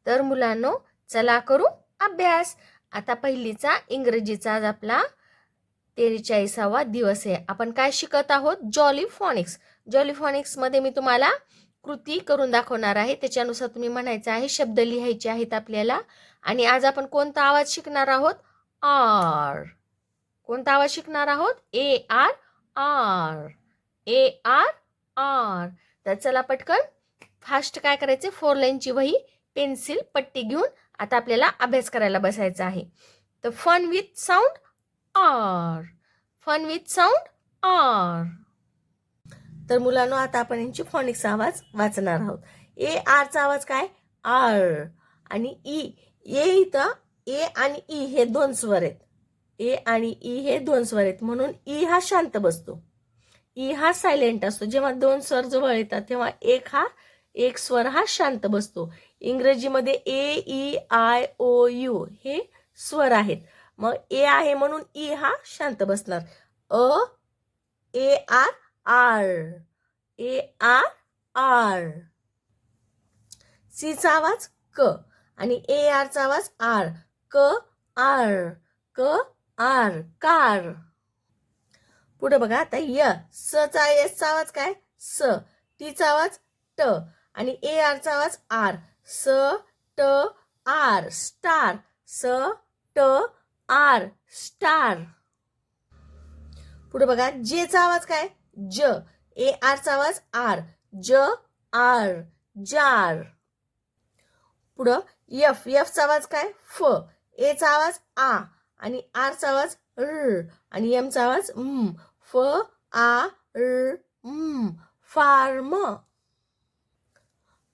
तर मुलांनो, चला करू अभ्यास. आता पहिलीचा इंग्रजीचा आज आपला 43वा दिवस आहे. आपण काय शिकत आहोत? Jolly Phoenix. जॉली फॉनिक्स मध्ये मी तुम्हाला कृती करून दाखवणार आहे. त्याच्यानुसार तुम्ही म्हणायचं आहे, शब्द लिहायचे आहेत आपल्याला. आणि आज आपण कोणता आवाज शिकणार आहोत? आर. कोणता आवाज शिकणार आहोत? A R. R. A R. R. तर चला पटकन फास्ट काय करायचे, 4 लाईनची वही, पेन्सिल, पट्टी घेऊन आता आपल्याला अभ्यास करायला बसायचा आहे. तर fun with sound R. Fun with sound R. तर मुलांनो, आता आपण यांची फॉनिक्स आवाज वाचणार आहोत. ए आरचा आवाज काय? आर. आणि ई. ए इथं ए आणि ई हे दोन स्वर आहेत. ए आणि ई हे दोन स्वर आहेत, म्हणून ई हा शांत बसतो. ई हा सायलेंट असतो. जेव्हा दोन स्वर जवळ येतात तेव्हा एक स्वर हा शांत बसतो. इंग्रजीमध्ये ए, ई, आय, ओ, यू हे स्वर आहेत. मग ए आहे म्हणून ई हा शांत बसणार. अ, A R, R. A R, R. C चा आवाज क आणि ए आरचा आवाज आर. क, आर. क, आर. कार. पुढे बघा आता य. स चा एस चा आवाज काय? स. टी चा आवाज ट आणि ए आरचा आवाज आर. स, ट, आर. स्टार. स, ट, आर. स्टार. पुढे बघा जे चा आवाज काय? ज. ए आरचा आवाज आर. ज, आर. जार. पुढं एफ. एफ चा आवाज काय? फ. ए चा आवाज आ आणि आर चा आवाज र आणि एम चा आवाज म. फ, आ, र, म. फार्म.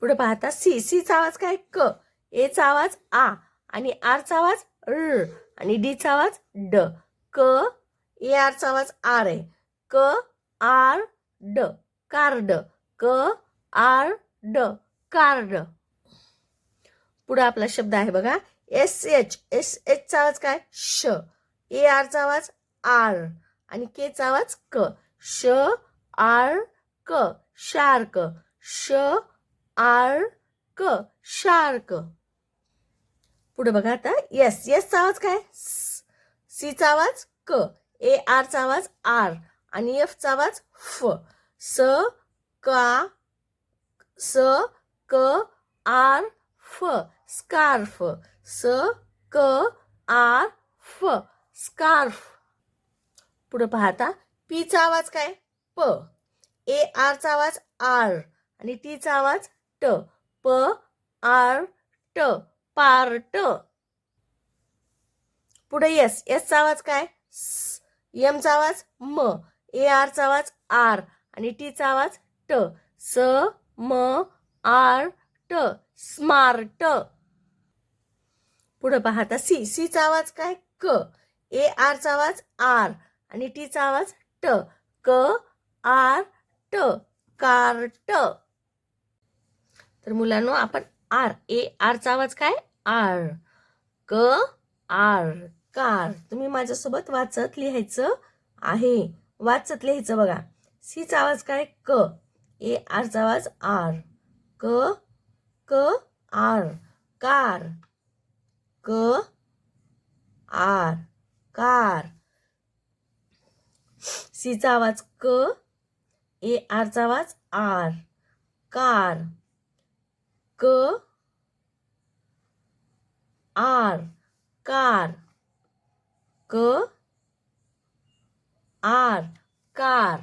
पुढे पाहता सी. सी चा आवाज काय? क. ए चा आवाज आ आणि आर चा आवाज र आणि डी चा आवाज ड. क. ए आर चा आवाज आर आहे. क, आर, ड. कार्ड. क, आर, ड. कार्ड. पुढे आपला शब्द आहे बघा एस एच. एस एच चा आवाज काय? श. ए आर चा आवाज आर आणि के चा आवाज क. श, आर, क. शार्क. श, आर, क. शार्क. पुढे बघा आता यस. यस चा आवाज काय? सी चा आवाज क. ए आर चा आवाज आर आणि एफ चा आवाज फ. स, का, स, क, आर, फ. स्कार्फ. स, क, आर, फ. स्कार्फ. पुढे पाहता पी चा आवाज काय? प. ए आर चा आवाज आर आणि टी चा आवाज ट. प, आर, ट. पार्ट. पुढे यस. यस चा आवाज काय? स. एम चा आवाज म. ए आर चा आवाज आर आणि टी चा आवाज ट. स, म, आर, ट. स्मार्ट. पुढे पाहता सी. सी चा आवाज काय? क. ए आर चा आवाज आर आणि टी चा आवाज ट. क, आर, ट. कार्ट. तर मुलांनो, आपण आर. ए आर चा आवाज काय? आर. क, आर. कार. तुम्ही माझ्यासोबत वाचत लिहायचं आहे. वाचत लिहायचं बघा. सी चा आवाज काय? क. ए आर चा आवाज आर. क, क, आर. कार. क, आर. कार. सी चा आवाज क. ए आर चा आवाज आर. कार. क, आर. कार. क, आर. कार.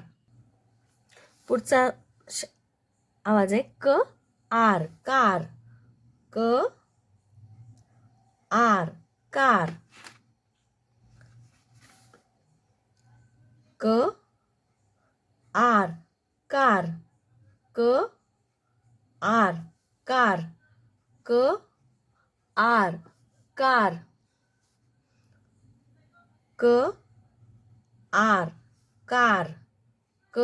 पुढचा आवाज आहे क, आर. कार. क, आर. कार. क, आर. कार. क, आर. कार. क, आर. कार. क, आर. कार. क,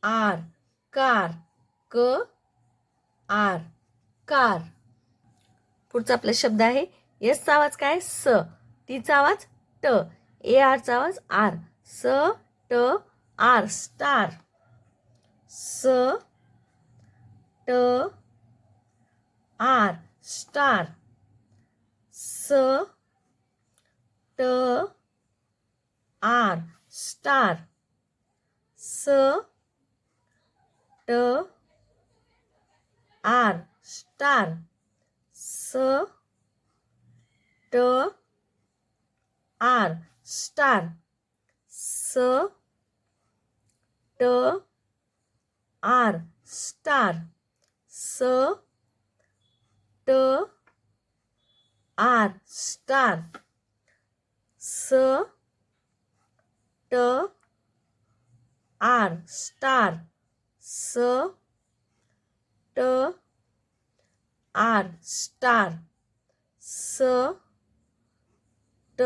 आर. कार. क, आर. कार. पुढचा आपला शब्द आहे एस चा आवाज काय? स. टी चा आवाज ट. ए आर चा आवाज आर. स, ट, आर. स्टार. स, ट, आर. स्टार. स ट आर स्टार. स ट आर स्टार. स ट आर स्टार. स ट आर स्टार. स ट आर स्टार. स ट आर स्टार. स ट आर स्टार. स ट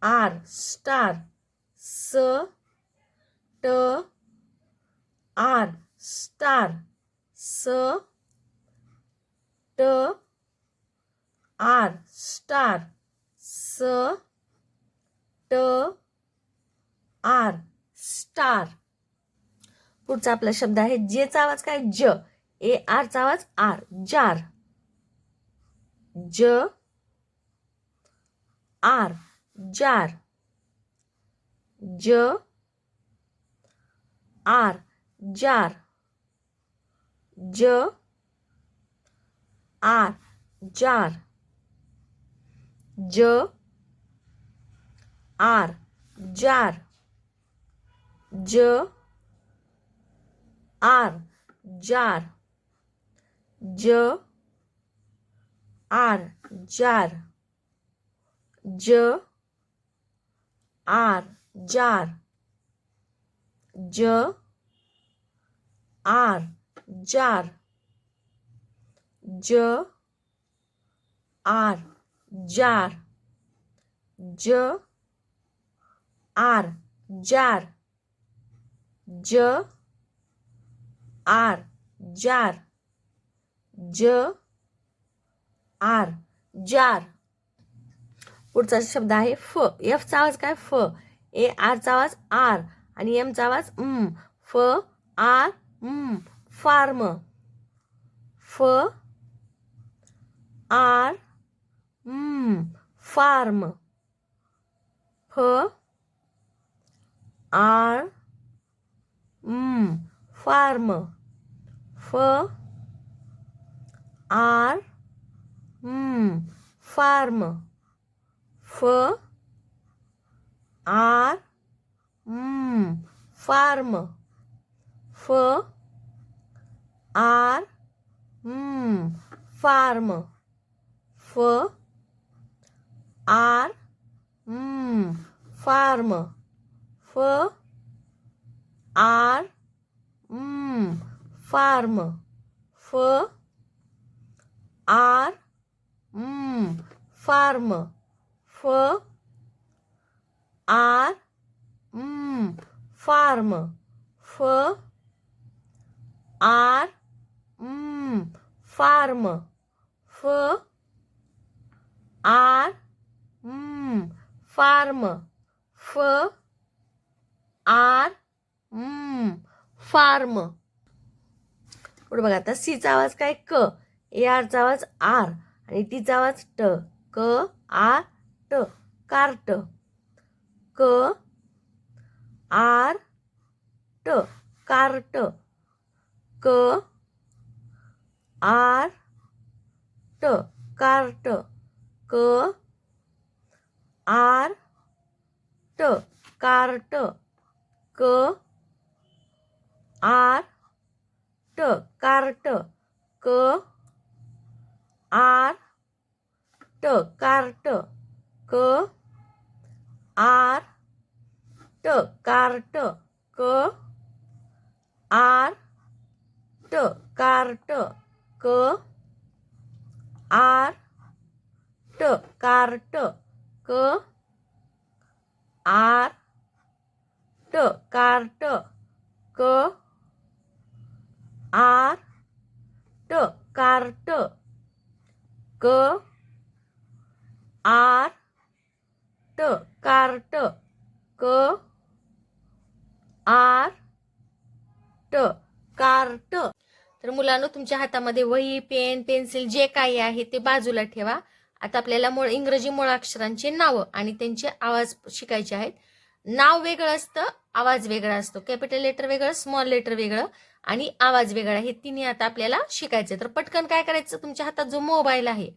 आर स्टार. स ट आर स्टार. स ट आर स्टार. स ट आर स्टार. पुढचा आपला शब्द आहे जेचा आवाज काय ज. ए आरचा आवाज आर. जार. ज आर जार. ज आर जार. ज आर जार. ज आर जार. ज आर जार. ज आर जार. ज आर जार. ज आर जार. ज आर जार. ज आर जार. ज आर जार. ज आर जार. पुढचा शब्द आहे फ. एफ चा आवाज काय फ. ए आर चा आवाज आर आणि एम चा आवाज फ आर फार्म. फ आर फार्म. फ आर फार्म. फ आर फार्म. फ आर फार्म. फ आर फार्म. फ आर फार्म. फ आर फार्म. फ आर फार्म. फ आर फार्म. फ आर फार्म. फ आर फार्म. फ आर फार्म. पुढे बघा आता सीचा आवाज काय क. ए आरचा आवाज आर आणि टीचा आवाज ट. क आर ट कार्ट. क आर ट कार्ट. क आर ट कार्ट. क आर ट कार्ट. क आर ट कार्ट. क आर ट कार्ट. क आर ट कार्ट. क आर ट कार्ट. क आर ट कार्ट. क आर ट कार्ट. क आर ट कार्ट. क आर ट कार्ट. क आर ट कार्ट. तर मुलांनो, तुमच्या हातामध्ये वही, पेन, पेन्सिल जे काही आहे ते बाजूला ठेवा. आता आपल्याला इंग्रजी मुळाक्षरांची नावं आणि त्यांचे आवाज शिकायचे आहेत. नाव वेगळं असतं, आवाज वेगळा असतो. कॅपिटल लेटर वेगळं, स्मॉल लेटर वेगळं आणि आवाज वेगळा, हे तिन्ही आता आपल्याला शिकायचे. तर पटकन काय करायचं, तुमच्या हातात जो मोबाईल आहे,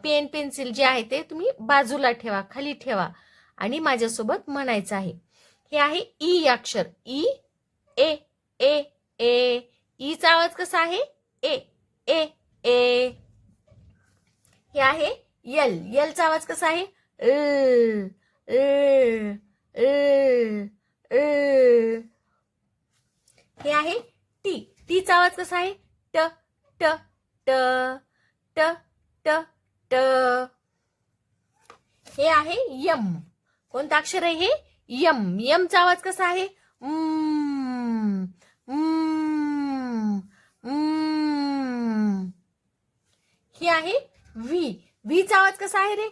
पेन पेन्सिल जे आहे ते तुम्ही बाजूला ठेवा, खाली ठेवा आणि माझ्यासोबत म्हणायचं आहे. हे आहे ई अक्षर. ई, ए, ए, ए. ईचा आवाज कसा आहे? ए, ए, ए. हे आहे यल. यलचा आवाज कसा आहे? हे आहे टी. टीचा आवाज कसा आहे? ट, ट, ट, ट, ट, ट. हे आहे यम. कोणतं अक्षर आहे हे? यम. यमचा आवाज कसा आहे? हे आहे व्ही. व्हीचा आवाज कसा आहे रे?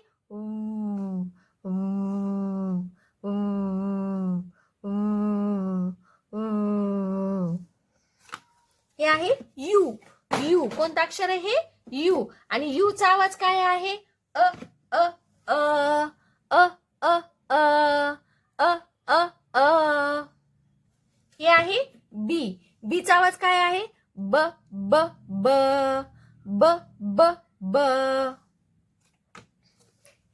हे आहे यू. यू कोणतं अक्षर आहे हे? यू. आणि यूचा आवाज काय आहे? अ, अ, अ, अ, अ, अ, अ, अ, अ. हे आहे बी. बीचा आवाज काय आहे? ब, ब, ब, ब, ब, ब.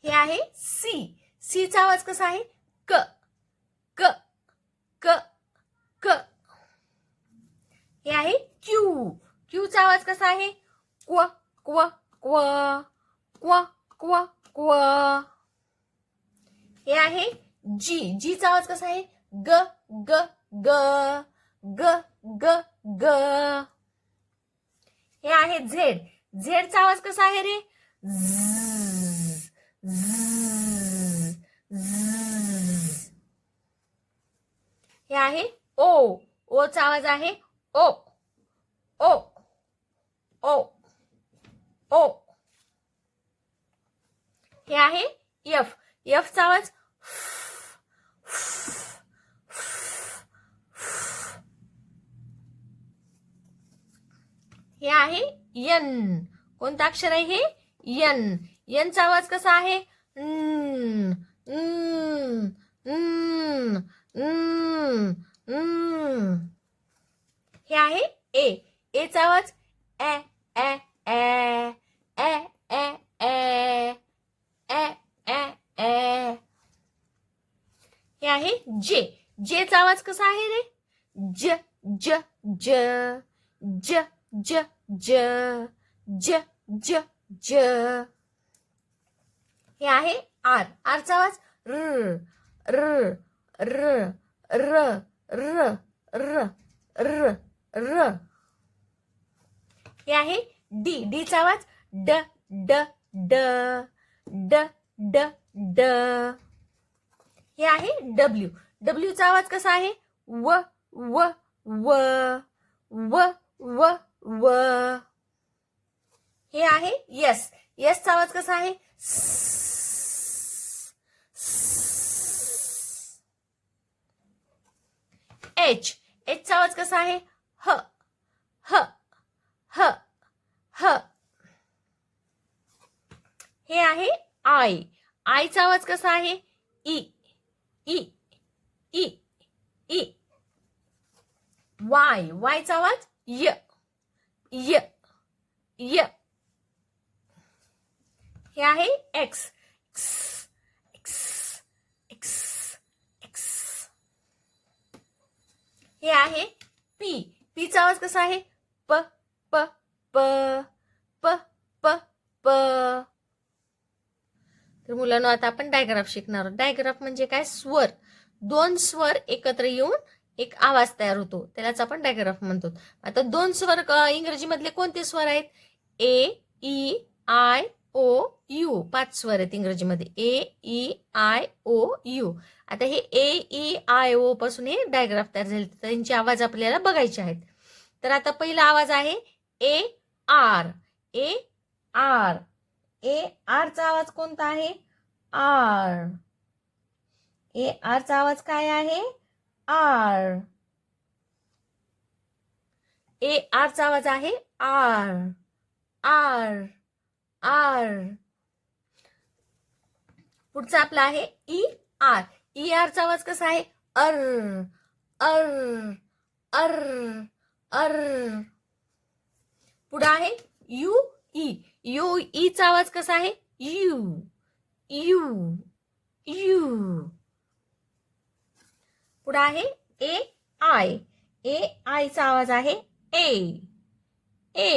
हे आहे सी. सीचा आवाज कसा आहे? क, क, क, क. हे आहे क्यू. क्यूचा आवाज कसा आहे? क्व, क्व, क्व, क्व, क्व, क्व. हे आहे जी. जीचा आवाज कसा आहे? ग, ग, ग, ग, ग, ग. हे आहे झेड. झेडचा आवाज कसा आहे रे? झ, झ, झ. हे आहे ओ. ओचा आवाज आहे ओ, ओ, ओ, ओ. हे आहे एफ. एफचा आवाज हे आहे यन. कोणतं अक्षर आहे हे? यन. यनचा आवाज कसा आहे? न, न, न, न, न. हे आहे ए. एचा आवाज ए, ए, ए, ए, ए, ए, ए, ए, ए. हे आहे जे. जेचा आवाज कसा आहे रे? ज, ज, ज, ज, ज, ज, ज, ज, ज. हे आहे आर. आरचा आवाज र, र, र, र, र, र, र, र. हे आहे डी. डीचा आवाज ड, ड, ड, ड, ड, ड. हे आहे डब्ल्यू. डब्ल्यूचा आवाज कसा आहे? व, व, व, व, व, व. हे आहे यस. यसचा आवाज कसा आहे? एच. एचचा आवाज कसा आहे? ह, ह, ह, ह. हे आहे आय. आयचा आवाज कसा आहे? ई, ई, ई, ई. वाय. वायचा आवाज य, य, य. हे आहे X. X, X, X, X. हे आहे पी. पीचा आवाज कसा आहे? प, प, प, प, प, प. तर मुलांनो, आता आपण डायग्राफ शिकणार आहोत. डायग्राफ म्हणजे काय? स्वर. दोन स्वर एकत्र येऊन एक आवाज तयार होतो, त्यालाच आपण डायग्राफ म्हणतो. आता दोन स्वर इंग्रजीमधले कोणते स्वर आहेत? ए, ई, आय, ओ, यू. 5 स्वर आहेत इंग्रजीमध्ये. ए, ई, आय, ओ, यू. आता हे ए, ई, आय, ओ पासून हे डायग्राफ तयार झाले, त्यांचे आवाज आपल्याला बघायचे आहेत. तर आता पहिला आवाज आहे ए, आर. A, R. ए, आरचा आवाज कोणता आहे? आर. ए, आरचा आवाज काय आहे? आर. ए आरचा आवाज आहे आर आर आर. पुढचा आपला आहे ई आर. ई आरचा आवाज कसा आहे अर अर अर अर. पुढे आहे यू ई. यू ईचा आवाज कसा आहे यू यू यू. पुढे आहे ए आय. ए आयचा आवाज आहे ए ए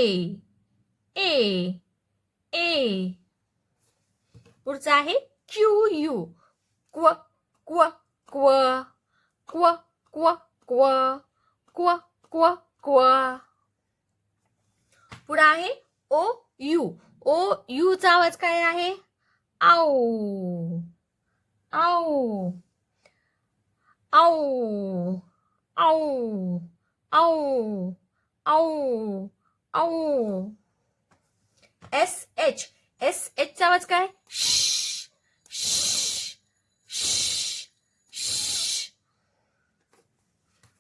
ए ए. पुढचा आहे क्यू यू. क्व क्व क्व क्व क्व क्व क्व क्व क्व. पुढे आहे ओ यू. ओ यूचा आवाज काय आहे आऊ आऊ आऊ आऊ आऊ आऊ आऊ. S H. एस एचचा आवाज काय श श श श.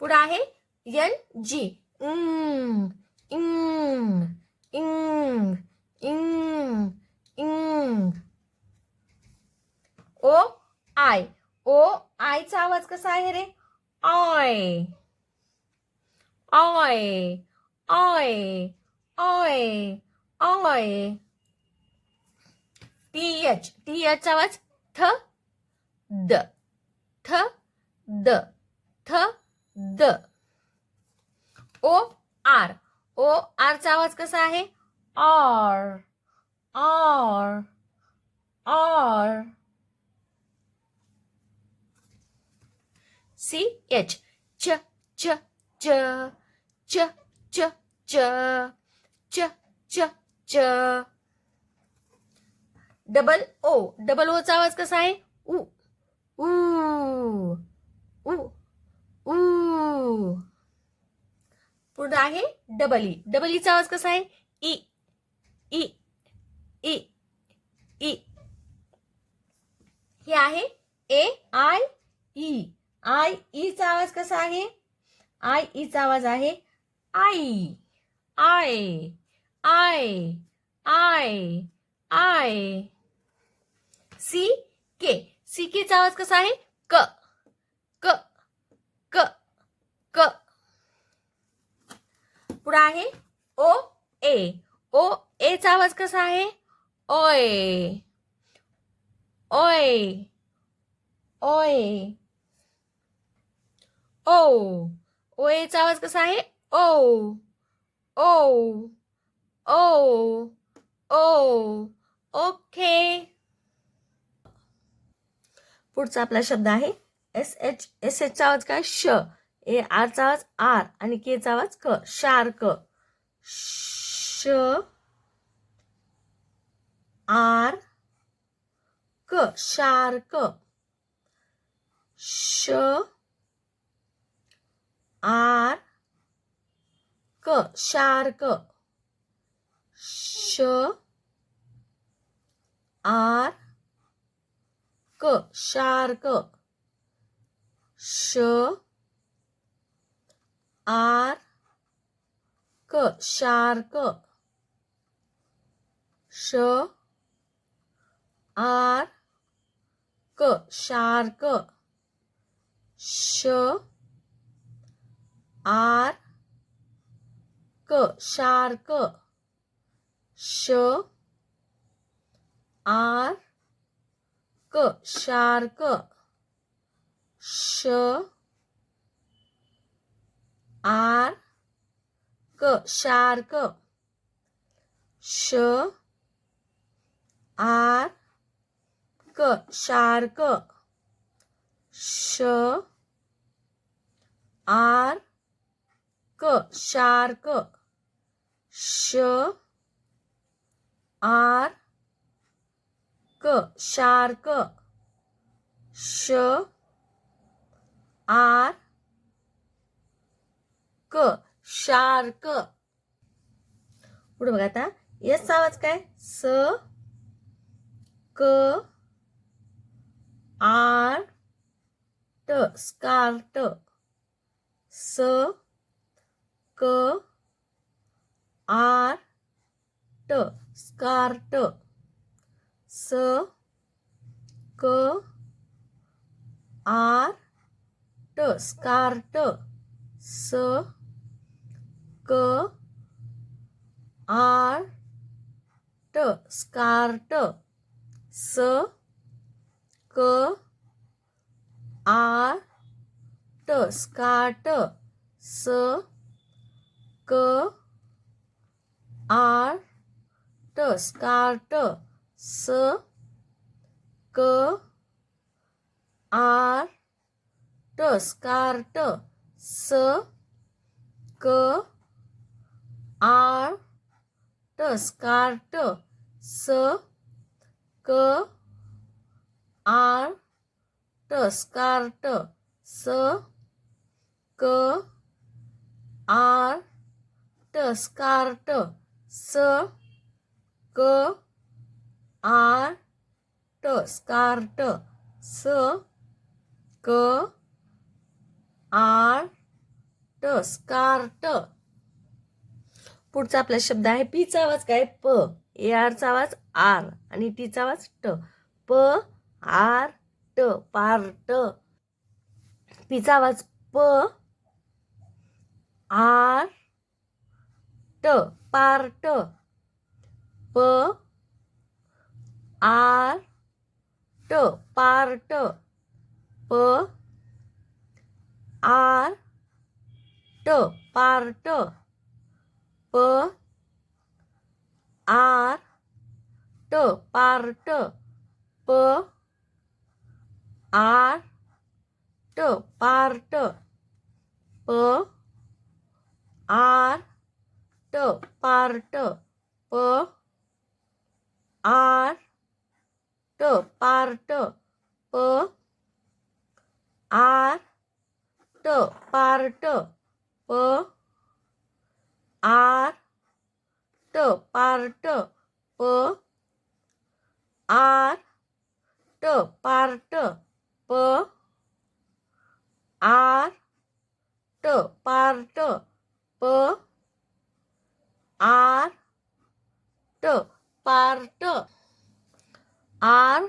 पुढे आहे एन जी. इंग इंग इंग इंग. ओ आय. ओ आयचा आवाज कसा आहे रे I I I I I. T H. T एचचा आवाज थ द थ द थ द. O R. ओ आरचा आवाज कसा आहे R R R. C H. च च च च च च च च च. Double O. डबल ओचा आवाज कसा आहे उ उ उ उ. पुढे आहे डबल ई. डबल ईचा आवाज कसा आहे ई ई ई ई. हे आहे ए आय ई. आय ईचा आवाज कसा आहे आय ईचा आवाज आहे I I I I I. C K. C केचा आवाज कसा आहे क क क क. पुढे आहे ओ ए. ओ एचा आवाज कसा आहे ओय ओय ओय ओ. ओ एचा आवाज कसा आहे ओ ओ ओ ओ. ओके. पुढचा आपला शब्द आहे एस एच. एस एचचा आवाज काय श. ए आरचा आवाज आर आणि केचा आवाज क. शार्क. श आर क शार्क. श आर क शार्क. श आर क शार्क. श आर क शार्क. श आर क शार्क. श आर क शार्क. श आर क शार्क. श आर क शार्क. श आर क शार्क. श आर क शार्क. श आर क शार्क. श आर क शार्क. पुढे बघा आता याचा आवाज काय स क आर ट स्कार्ट. स क आर ट स्कार्ट स क आर ट स्कार्ट स क आर ट स्कार्ट स क आर ट स्कार्ट स क आर ट स्कार्ट स क आर ट स्कार्ट स क आर ट स्कार्ट स क आर ट स्कार्ट स क आर ट स्कार्ट स क आर ट स्कार्ट स क आर ट स्कार्ट. पुढचा आपला शब्द आहे पीचा आवाज काय प, ए आरचा आवाज आर आणि टीचा आवाज ट. प आर ट पार्ट. पीचा आवाज प आर ट पार्ट. प आर ट पार्ट. प आर ट पार्ट. प आर ट पार्ट. प आर ट पार्ट. प आर ट पार्ट. प आर ट पार्ट. प आर ट पार्ट. प आर ट पार्ट. प आर ट पार्ट. प आर ट पार्ट. प आर ट पार्ट. आर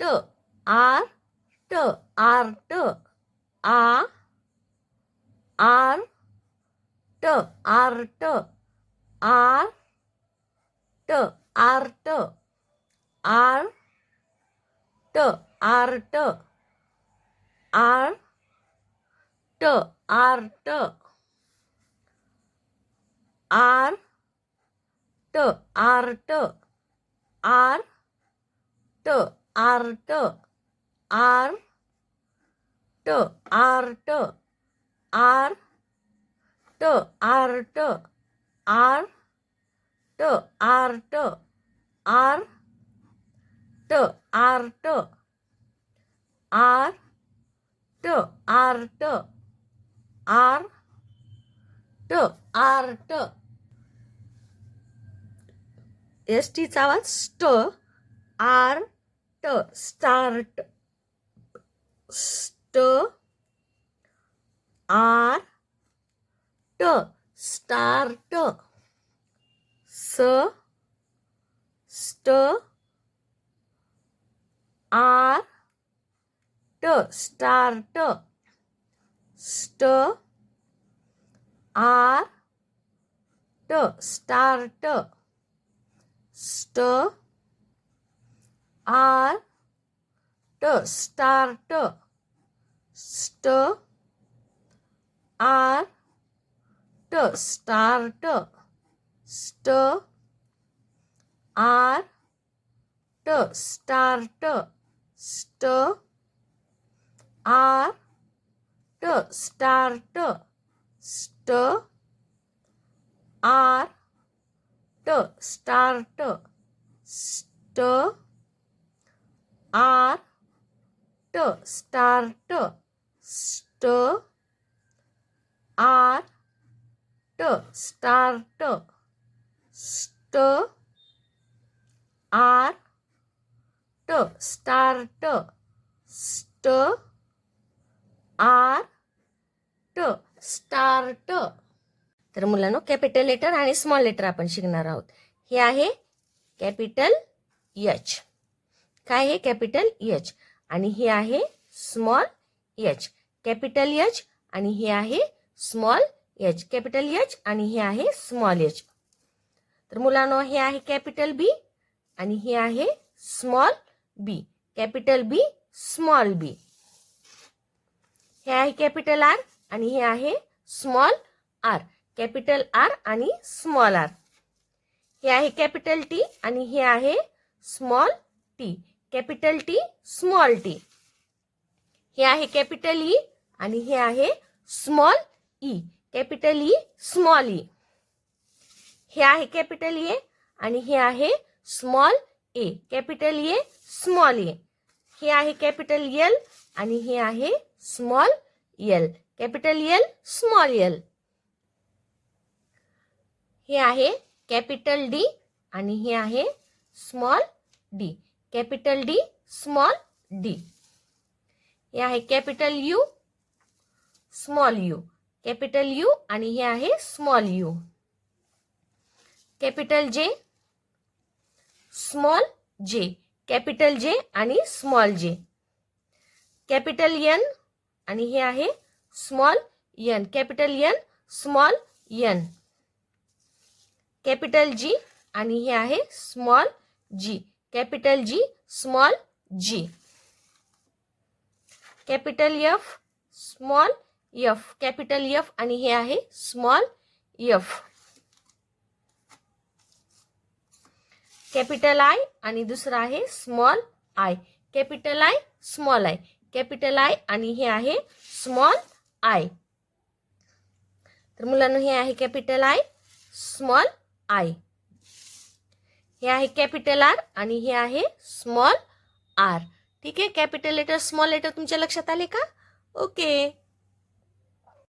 ट आर ट आर्ट. आ आर ट आर्ट. आर ट आर्ट. आर ट आर्ट. आर ट आर्ट. आर ट आर्ट. आर ट आर्ट. आर ट आर्ट. आर ट आर्ट. आर ट आर्ट. आर ट आर्ट. आर ट आर्ट. आर ट आर्ट. एस टीचा आवाज स्ट. आर ट स्टार्ट. स्ट आर ट स्टार्ट. स स्ट आर ट स्टार्ट. स्ट आर ट स्टार्ट. स्ट आर ट स्टार्ट. स्ट आर ट स्टार्ट. स्ट आर ट स्टार्ट. स्ट आर ट स्टार्ट. स्ट आर ट स्टार्ट. स्ट आर ट स्टार्ट. स्ट आर ट स्टार्ट. स्ट आर ट स्टार्ट. स्ट आर ट स्टार्ट. तर मुलांनो कॅपिटल लेटर आणि स्मॉल लेटर आपण शिकणार आहोत. हे आहे कॅपिटल एच. काय आहे कॅपिटल एच. आणि हे आहे स्मॉल एच. कॅपिटल एच आणि हे आहे स्मॉल एच. कॅपिटल एच आणि हे आहे स्मॉल एच. तर मुलांनो हे आहे कॅपिटल बी आणि हे आहे small B. Capital B small B. हे आहे कॅपिटल आर आणि हे आहे स्मॉल आर. कॅपिटल आर आणि स्मॉल आर. हे आहे कॅपिटल टी आणि हे आहे small T. Capital T small T. हे आहे कॅपिटल ई आणि हे आहे small E. Capital E small E. हे आहे कॅपिटल ए आणि हे आहे small A. Capital A small A. हे आहे कॅपिटल एल आणि हे आहे small L. Capital L small L. हे आहे कॅपिटल डी आणि हे आहे small D. Capital D small D. हे आहे capital U small U. Capital U आणि हे आहे small U. Capital J small J. Capital J आणि स्मॉल जे. कॅपिटल एन आणि हे आहे small N. Capital N small N. Capital G आणि हे आहे small G. Capital G small G. Capital F small F. Capital F आणि हे आहे स्मॉल एफ. कॅपिटल आय आणि दुसरा आहे small I. Capital I small I. Capital I आणि हे आहे स्मॉल आय. तर मुलांनो हे आहे कॅपिटल आय स्मॉल आय. हे आहे कॅपिटल आर आणि हे आहे स्मॉल आर. ठीक आहे. कॅपिटल लेटर स्मॉल लेटर तुमच्या लक्षात आले का? ओके.